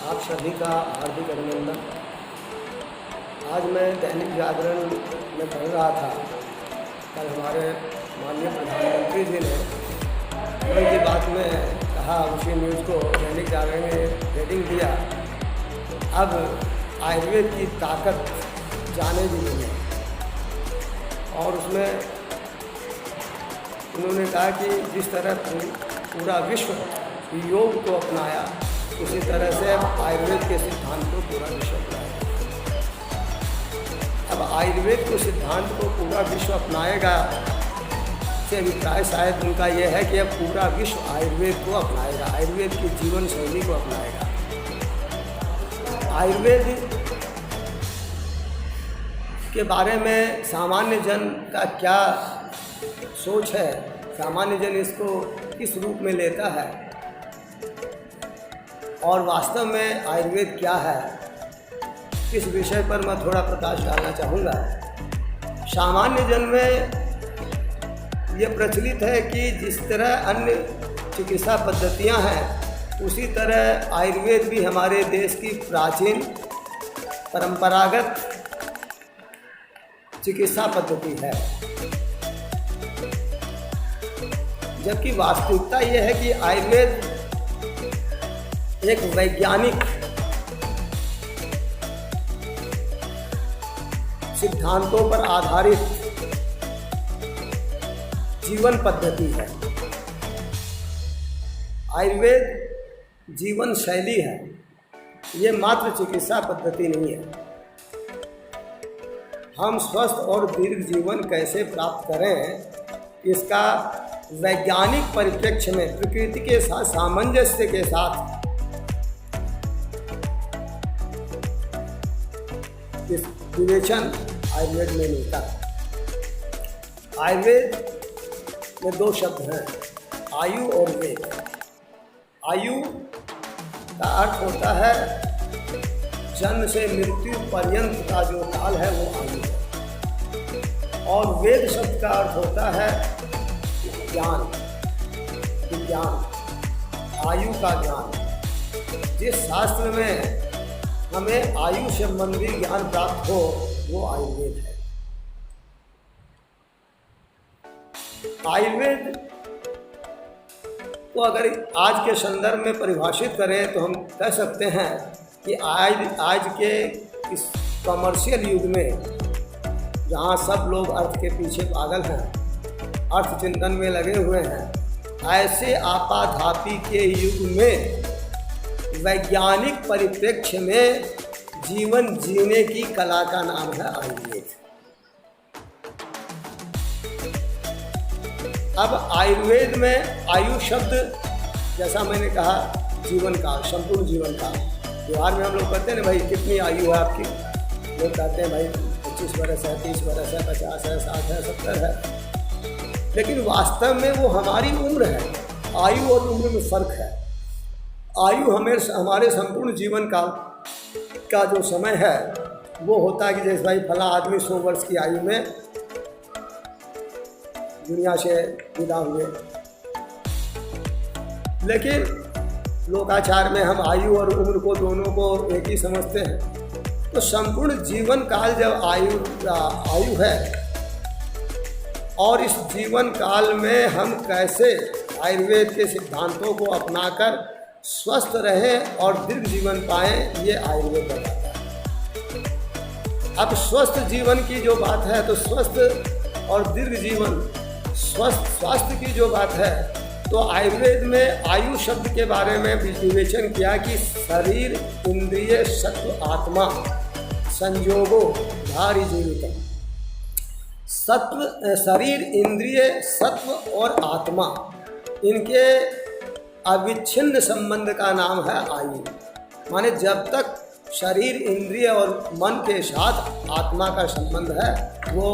आप सभी का हार्दिक अभिनंदन। आज मैं दैनिक जागरण में पढ़ रहा था, कल हमारे माननीय प्रधानमंत्री जी ने मन की बात में कहा, उसी न्यूज़ को दैनिक जागरण में हेडिंग दिया, अब आयुर्वेद की ताकत जाने भी नहीं। और उसमें उन्होंने कहा कि जिस तरह पूरा विश्व योग को अपनाया, उसी तरह से आयुर्वेद के सिद्धांत को पूरा विश्व अपनाएगा। अब आयुर्वेद के सिद्धांत को पूरा विश्व अपनाएगा से अभिप्राय शायद उनका यह है कि अब पूरा विश्व आयुर्वेद को अपनाएगा, आयुर्वेद की जीवन शैली को अपनाएगा। आयुर्वेद के बारे में सामान्य जन का क्या सोच है, सामान्य जन इसको किस रूप में लेता है और वास्तव में आयुर्वेद क्या है, इस विषय पर मैं थोड़ा प्रकाश डालना चाहूँगा। सामान्य जन में ये प्रचलित है कि जिस तरह अन्य चिकित्सा पद्धतियाँ हैं, उसी तरह आयुर्वेद भी हमारे देश की प्राचीन परंपरागत चिकित्सा पद्धति है। जबकि वास्तविकता यह है कि आयुर्वेद एक वैज्ञानिक सिद्धांतों पर आधारित जीवन पद्धति है। आयुर्वेद जीवन शैली है, ये मात्र चिकित्सा पद्धति नहीं है। हम स्वस्थ और दीर्घ जीवन कैसे प्राप्त करें, इसका वैज्ञानिक परिप्रेक्ष्य में प्रकृति के साथ सामंजस्य के साथ इस विवेचन आयुर्वेद में मिलता है। आयुर्वेद में दो शब्द हैं, आयु और वेद। आयु का अर्थ होता है जन्म से मृत्यु पर्यंत का जो काल है वो आयु है, और वेद शब्द का अर्थ होता है ज्ञान, विज्ञान, आयु का ज्ञान। जिस शास्त्र में हमें आयु संबंधी ज्ञान प्राप्त हो, वो आयुर्वेद है। आयुर्वेद को अगर आज के संदर्भ में परिभाषित करें तो हम कह सकते हैं कि आज के इस कमर्शियल युग में, जहाँ सब लोग अर्थ के पीछे पागल हैं, अर्थ चिंतन में लगे हुए हैं, ऐसे आपाधापी के युग में वैज्ञानिक परिप्रेक्ष्य में जीवन जीने की कला का नाम है आयुर्वेद। अब आयुर्वेद में आयु शब्द, जैसा मैंने कहा, जीवन काल, संपूर्ण जीवन काल। व्यवहार में हम लोग कहते हैं ना, भाई कितनी आयु है आपकी, लोग कहते हैं भाई 25 वर्ष है, 30 वर्ष है, 50 है, 60 है, 70 है, लेकिन वास्तव में वो हमारी उम्र है। आयु और उम्र में फ़र्क है। आयु हमारे संपूर्ण जीवन काल का जो समय है वो होता है कि जैसे भाई फला आदमी 100 वर्ष की आयु में दुनिया से विदा हुए। लेकिन लोकाचार में हम आयु और उम्र को दोनों को एक ही समझते हैं। तो संपूर्ण जीवन काल जब आयु है, और इस जीवन काल में हम कैसे आयुर्वेद के सिद्धांतों को अपनाकर स्वस्थ रहें और दीर्घ जीवन पाएं, ये आयुर्वेद बताता है। अब स्वस्थ जीवन की जो बात है, तो स्वस्थ और दीर्घ जीवन, स्वास्थ्य की जो बात है, तो आयुर्वेद में आयु शब्द के बारे में विवेचन किया कि शरीर, इंद्रिय, सत्व, आत्मा, संयोगो धारी जीवितम। शरीर, इंद्रिय, सत्व और आत्मा, इनके अविच्छिन्न संबंध का नाम है आयु। माने जब तक शरीर, इंद्रिय और मन के साथ आत्मा का संबंध है, वो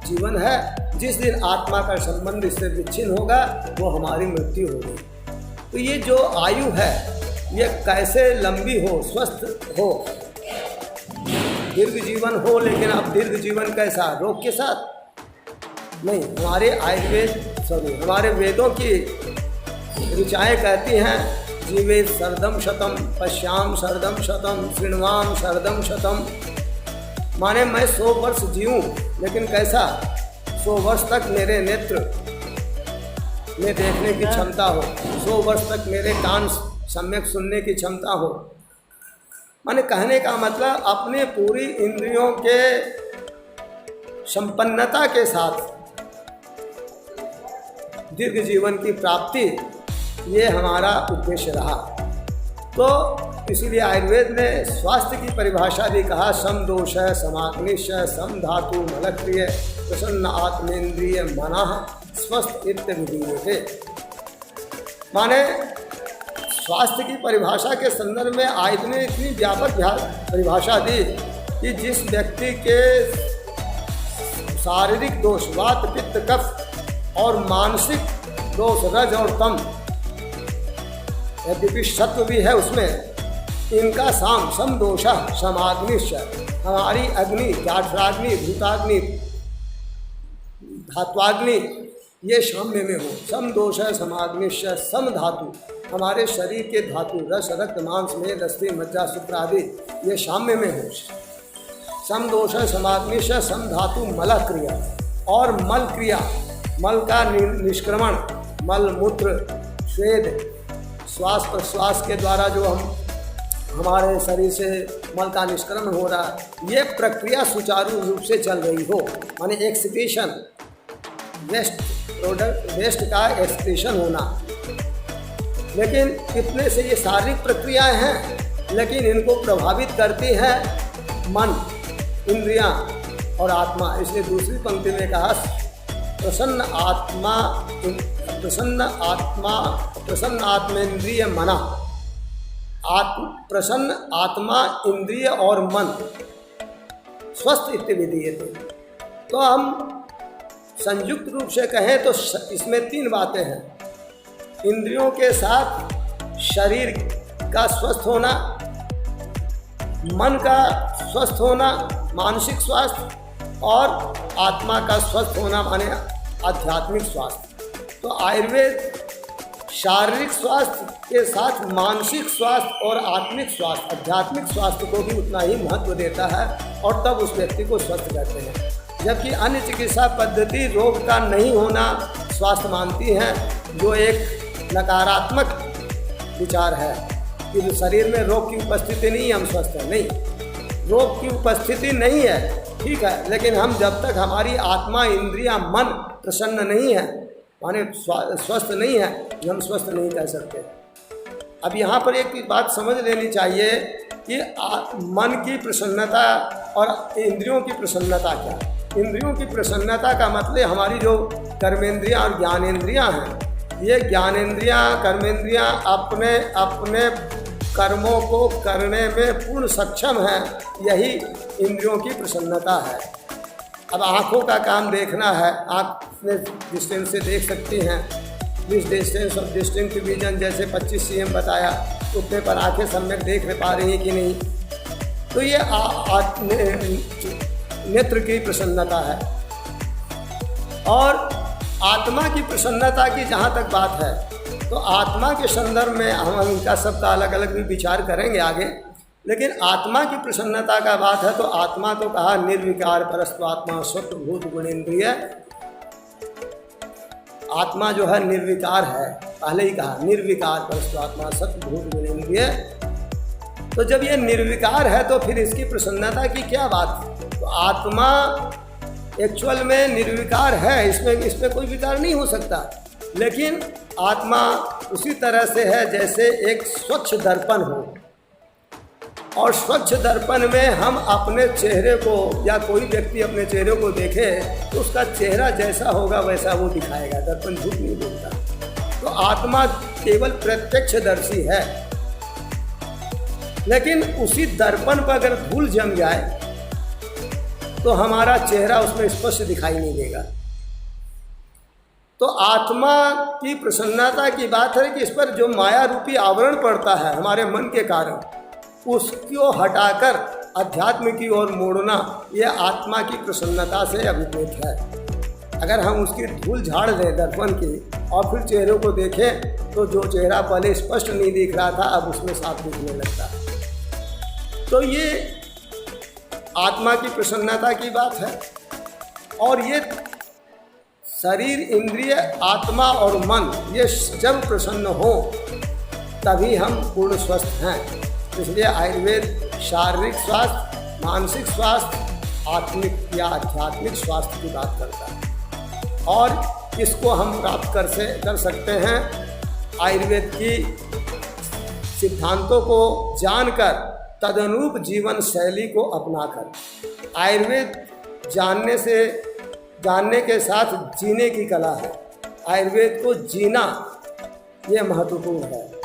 जीवन है। जिस दिन आत्मा का संबंध इससे विच्छिन्न होगा, वो हमारी मृत्यु होगी। तो ये जो आयु है, ये कैसे लंबी हो, स्वस्थ हो, दीर्घ जीवन हो। लेकिन अब दीर्घ जीवन कैसा, रोग के साथ नहीं। हमारे वेदों की ऋचाएँ कहती हैं जीवे सर्दम शतम, पश्याम सर्दम शतम, शृण्वाम सर्दम शतम। माने मैं 100 वर्ष जीऊँ, लेकिन कैसा? 100 वर्ष तक मेरे नेत्र में देखने की क्षमता हो, 100 वर्ष तक मेरे कान सम्यक सुनने की क्षमता हो। माने कहने का मतलब अपने पूरी इंद्रियों के संपन्नता के साथ दीर्घ जीवन की प्राप्ति, ये हमारा उद्देश्य रहा। तो इसीलिए आयुर्वेद ने स्वास्थ्य की परिभाषा भी कहा, सम दोष है, समाग्निश्य, सम धातु मलक्रिय, प्रसन्न आत्मेन्द्रिय मनः स्वस्थ इत्य विधीयते। माने स्वास्थ्य की परिभाषा के संदर्भ में आयुर्वेद ने इतनी व्यापक परिभाषा दी कि जिस व्यक्ति के शारीरिक दोष वात पित्त कफ और मानसिक दोष रज और तम, यद्यपि सत्व भी है उसमें, इनका साम सम दोषा समाग्निश्च, हमारी अग्नि जाठराग्नि भूताग्नि धात्वाग्नि ये साम्य में हो। सम दोष है समाग्निश्च, सम धातु हमारे शरीर के धातु रस रक्त मांस मेद अस्थि मज्जा सूत्र आदि ये साम्य में हो। सम दोष है समाग्निश्च, सम धातु मल क्रिया, और मल क्रिया, मल का निष्क्रमण, मल मूत्र स्वेद श्वास प्रश्वास के द्वारा जो हमारे शरीर से मल का निष्क्रमण हो रहा है, ये प्रक्रिया सुचारू रूप से चल रही हो। माने एक्सक्रीशन, वेस्ट प्रोडक्ट, वेस्ट का एक्सक्रीशन होना। लेकिन इतने से ये शारीरिक प्रक्रियाएं हैं, लेकिन इनको प्रभावित करती है मन, इंद्रियां और आत्मा। इसलिए दूसरी पंक्ति में कहा प्रसन्न आत्मेन्द्रिय मना, प्रसन्न आत्मा इंद्रिय और मन स्वस्थ इत्य विधीयते। तो हम संयुक्त रूप से कहें तो इसमें 3 बातें हैं। इंद्रियों के साथ शरीर का स्वस्थ होना, मन का स्वस्थ होना मानसिक स्वास्थ्य, और आत्मा का स्वस्थ होना माने आध्यात्मिक स्वास्थ्य। तो आयुर्वेद शारीरिक स्वास्थ्य के साथ मानसिक स्वास्थ्य और आत्मिक स्वास्थ्य, आध्यात्मिक स्वास्थ्य को भी उतना ही महत्व देता है, और तब उस व्यक्ति को स्वस्थ कहते हैं। जबकि अन्य चिकित्सा पद्धति रोग का नहीं होना स्वास्थ्य मानती हैं, जो एक नकारात्मक विचार है कि जो शरीर में रोग की उपस्थिति नहीं है हम स्वस्थ हैं। नहीं, रोग की उपस्थिति नहीं है, ठीक है, लेकिन हम जब तक हमारी आत्मा इंद्रियां मन प्रसन्न नहीं है, माने स्वस्थ नहीं है, हम स्वस्थ नहीं कह सकते। अब यहाँ पर एक बात समझ लेनी चाहिए कि मन की प्रसन्नता और इंद्रियों की प्रसन्नता क्या है। इंद्रियों की प्रसन्नता का मतलब हमारी जो कर्मेंद्रियां और ज्ञानेंद्रियां हैं, ये ज्ञानेंद्रियां कर्मेंद्रियां अपने अपने कर्मों को करने में पूर्ण सक्षम हैं, यही इंद्रियों की प्रसन्नता है। अब आँखों का काम देखना है, आँख में डिस्टेंस से देख सकती हैं, this distance of distinct vision जैसे 25 cm बताया, उतने पर आँखें सम्यक देख पा रही हैं कि नहीं, तो ये नेत्र की प्रसन्नता है। और आत्मा की प्रसन्नता की जहाँ तक बात है, तो आत्मा के संदर्भ में हम इनका सबका अलग अलग भी विचार करेंगे आगे। लेकिन आत्मा की प्रसन्नता का बात है तो आत्मा तो कहा निर्विकार परस्तु आत्मा सत्व भूत गुणेन्द्रिय। आत्मा जो है निर्विकार है, पहले ही कहा निर्विकार परस्तु आत्मा सत्व भूत गुणेन्द्रिय। तो जब ये निर्विकार है तो फिर इसकी प्रसन्नता की क्या बात? तो आत्मा एक्चुअल में निर्विकार है, इसमें कोई विकार नहीं हो सकता। लेकिन आत्मा उसी तरह से है जैसे एक स्वच्छ दर्पण हो, और स्वच्छ दर्पण में हम अपने चेहरे को या कोई व्यक्ति अपने चेहरे को देखे तो उसका चेहरा जैसा होगा वैसा वो दिखाएगा, दर्पण झूठ नहीं बोलता। तो आत्मा केवल प्रत्यक्षदर्शी है, लेकिन उसी दर्पण पर अगर धूल जम जाए तो हमारा चेहरा उसमें स्पष्ट दिखाई नहीं देगा। तो आत्मा की प्रसन्नता की बात है कि इस पर जो माया रूपी आवरण पड़ता है हमारे मन के कारण, उसको हटाकर अध्यात्म की ओर मोड़ना, यह आत्मा की प्रसन्नता से अभिप्रेत है। अगर हम उसकी धूल झाड़ दें दर्पण की और फिर चेहरे को देखें तो जो चेहरा पहले स्पष्ट नहीं दिख रहा था अब उसमें साफ दिखने लगता है। तो ये आत्मा की प्रसन्नता की बात है। और ये शरीर, इंद्रिय, आत्मा और मन ये जब प्रसन्न हो तभी हम पूर्ण स्वस्थ हैं। इसलिए आयुर्वेद शारीरिक स्वास्थ्य, मानसिक स्वास्थ्य, आत्मिक या आध्यात्मिक स्वास्थ्य की बात करता है। और इसको हम प्राप्त कर सकते हैं आयुर्वेद की सिद्धांतों को जानकर, तदनुरूप जीवन शैली को अपनाकर। आयुर्वेद जानने के साथ जीने की कला है। आयुर्वेद को जीना ये महत्वपूर्ण है।